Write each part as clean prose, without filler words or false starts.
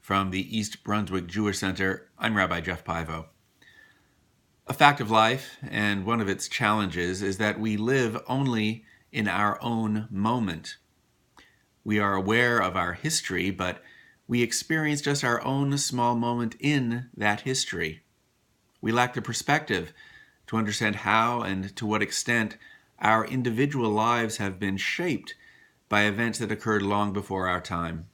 From the East Brunswick Jewish Center, I'm Rabbi Jeff Pivo. A fact of life, and one of its challenges, is that we live only in our own moment. We are aware of our history, but we experience just our own small moment in that history. We lack the perspective to understand how and to what extent our individual lives have been shaped by events that occurred long before our time.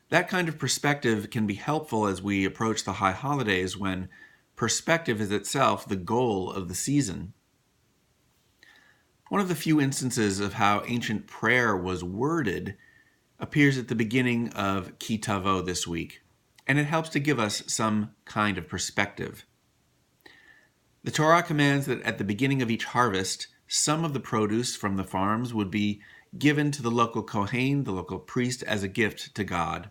That kind of perspective can be helpful as we approach the high holidays, when perspective is itself the goal of the season. One of the few instances of how ancient prayer was worded appears at the beginning of Ki Tavo this week, and it helps to give us some kind of perspective. The Torah commands that at the beginning of each harvest, some of the produce from the farms would be given to the local Kohen, the local priest, as a gift to God.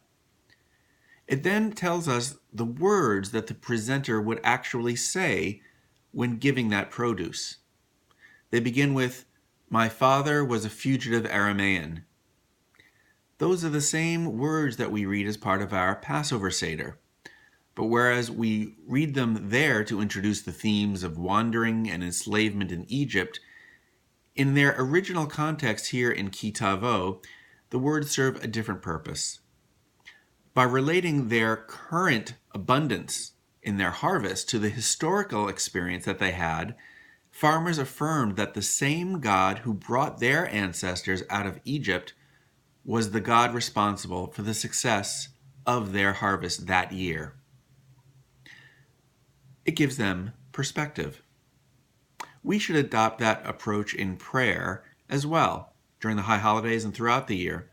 It then tells us the words that the presenter would actually say when giving that produce. They begin with, "My father was a fugitive Aramean." Those are the same words that we read as part of our Passover Seder. But whereas we read them there to introduce the themes of wandering and enslavement in Egypt, in their original context here in Ki Tavo, the words serve a different purpose. By relating their current abundance in their harvest to the historical experience that they had, farmers affirmed that the same God who brought their ancestors out of Egypt was the God responsible for the success of their harvest that year. It gives them perspective. We should adopt that approach in prayer as well during the high holidays and throughout the year.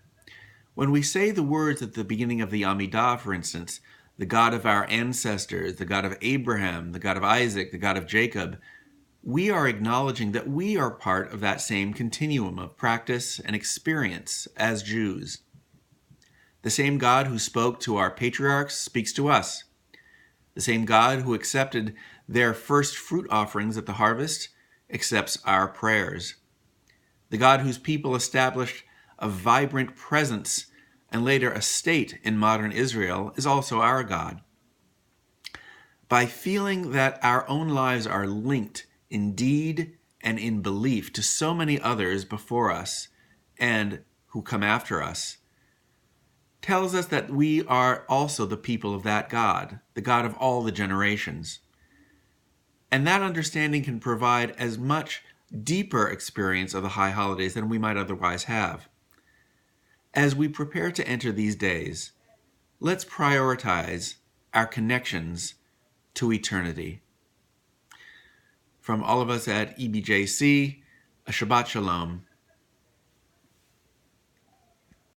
When we say the words at the beginning of the Amidah, for instance, the God of our ancestors, the God of Abraham, the God of Isaac, the God of Jacob, we are acknowledging that we are part of that same continuum of practice and experience as Jews. The same God who spoke to our patriarchs speaks to us. The same God who accepted their first fruit offerings at the harvest accepts our prayers. The God whose people established a vibrant presence and later a state in modern Israel is also our God. By feeling that our own lives are linked in deed and in belief to so many others before us and who come after us, tells us that we are also the people of that God, the God of all the generations. And that understanding can provide as much deeper experience of the high holidays than we might otherwise have. As we prepare to enter these days, let's prioritize our connections to eternity. From all of us at EBJC, a Shabbat Shalom